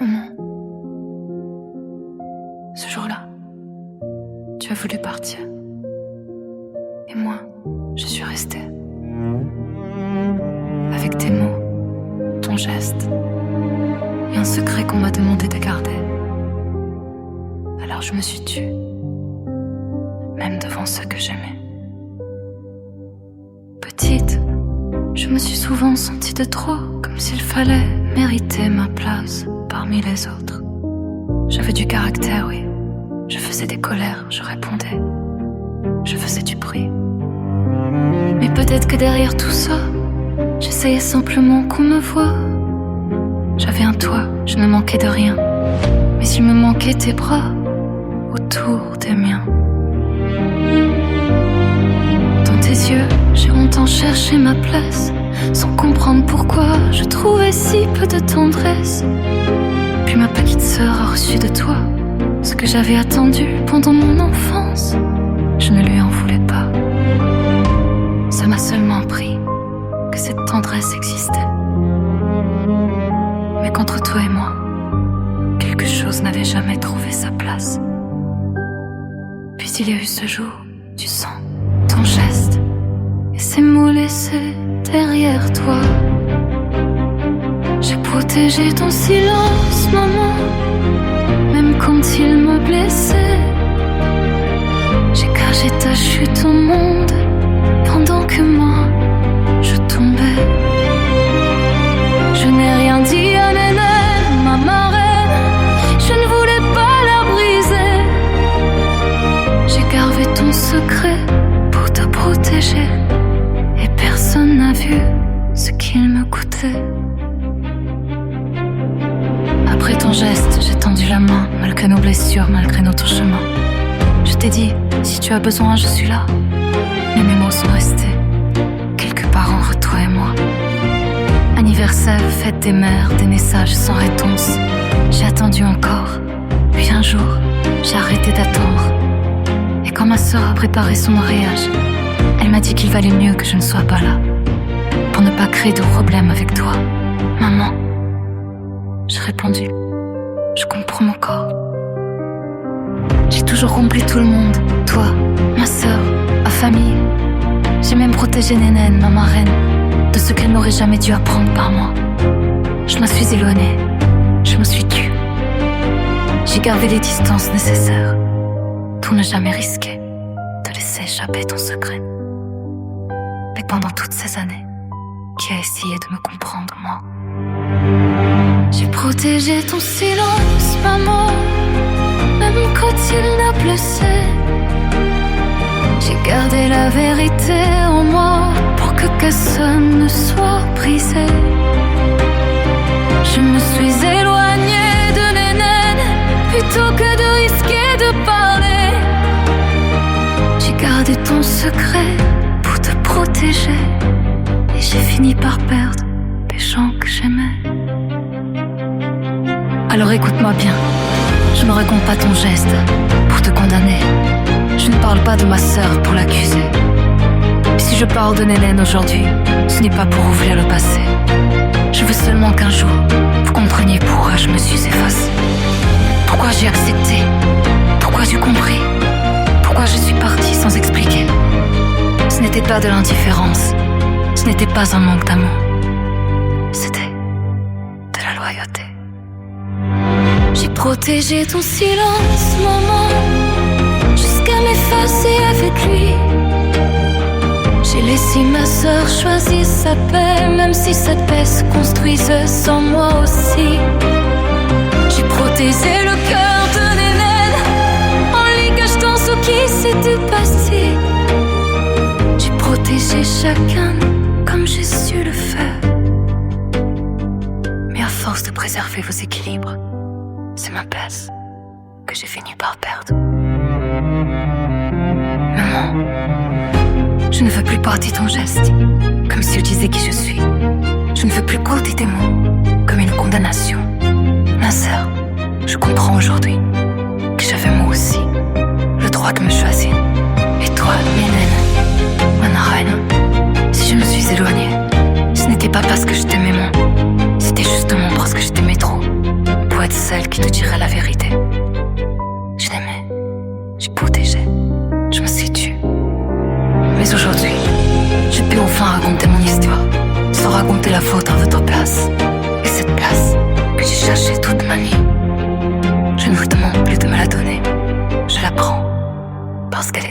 Maman, ce jour-là, tu as voulu partir. Et moi, je suis restée. Avec tes mots, ton geste, et un secret qu'on m'a demandé de garder. Alors je me suis tue, même devant ceux que j'aimais. Petite, je me suis souvent sentie de trop, comme s'il fallait mériter ma place parmi les autres. J'avais du caractère, oui. Je faisais des colères, je répondais. Je faisais du bruit. Mais peut-être que derrière tout ça, j'essayais simplement qu'on me voie. J'avais un toit, je ne manquais de rien. Mais il me manquait tes bras autour des miens. Dans tes yeux, j'ai longtemps cherché ma place, sans comprendre pourquoi je trouvais si peu de tendresse. Puis ma petite sœur a reçu de toi ce que j'avais attendu pendant mon enfance. Je ne lui en voulais pas. Ça m'a seulement appris que cette tendresse existait. Mais qu'entre toi et moi, quelque chose n'avait jamais trouvé sa place. Puis il y a eu ce jour, tu sens ton geste et ces mots laissés derrière toi. J'ai protégé ton silence, maman, même quand il me blessait. J'ai caché ta chute au monde pendant que moi je tombais. Je n'ai rien dit à Nénène, ma marraine, je ne voulais pas la briser. J'ai gardé ton secret pour te protéger, et personne n'a vu ce qu'il me coûtait. Après ton geste, j'ai tendu la main, malgré nos blessures, malgré notre chemin. Je t'ai dit, si tu as besoin, je suis là. Mais mes mots sont restés quelque part entre toi et moi. Anniversaire, fête des mères, des messages sans réponse. J'ai attendu encore, puis un jour, j'ai arrêté d'attendre. Et quand ma sœur a préparé son mariage, elle m'a dit qu'il valait mieux que je ne sois pas là, pour ne pas créer de problème avec toi, maman. J'ai répondu, je comprends mon corps. J'ai toujours rempli tout le monde, toi, ma sœur, ma famille. J'ai même protégé Nénène, ma marraine, de ce qu'elle n'aurait jamais dû apprendre par moi. Je me suis éloignée, je me suis tue. J'ai gardé les distances nécessaires pour ne jamais risquer de laisser échapper ton secret. Mais pendant toutes ces années, qui a essayé de me comprendre, moi? J'ai protégé ton silence, maman, même quand il n'a blessé. J'ai gardé la vérité en moi pour que personne ne soit brisé. Je me suis éloignée de Nénène plutôt que de risquer de parler. J'ai gardé ton secret pour te protéger, et j'ai fini par perdre les gens que j'aimais. Alors écoute-moi bien, je ne raconte pas ton geste pour te condamner. Je ne parle pas de ma sœur pour l'accuser. Si je parle de Nénène aujourd'hui, ce n'est pas pour ouvrir le passé. Je veux seulement qu'un jour, vous compreniez pourquoi je me suis effacée. Pourquoi j'ai accepté, pourquoi j'ai compris, pourquoi je suis partie sans expliquer. Ce n'était pas de l'indifférence, ce n'était pas un manque d'amour. C'était de la loyauté. J'ai protégé ton silence, maman, jusqu'à m'effacer avec lui. J'ai laissé ma sœur choisir sa paix, même si cette paix se construisait sans moi aussi. J'ai protégé le cœur de Nénène en lui cachetant ce qui s'était passé. J'ai protégé chacun comme j'ai su le faire. Mais à force de préserver vos équilibres, c'est ma place que j'ai fini par perdre. Maman, je ne veux plus porter ton geste comme si je disais qui je suis. Je ne veux plus porter tes mots comme une condamnation. Ma sœur, je comprends aujourd'hui que j'avais moi aussi le droit de me choisir. Et toi, Nénène, ma reine, si je me suis éloignée, ce n'était pas parce que je t'aimais moins, c'était justement parce que je t'aimais trop pour être te dirai la vérité. Je t'aimais, je protégeais, je me suis tue. Mais aujourd'hui, j'ai pu enfin raconter mon histoire, sans raconter la vôtre à votre place. Et cette place que j'ai cherchée toute ma vie, je ne vous demande plus de me la donner. Je la prends parce qu'elle est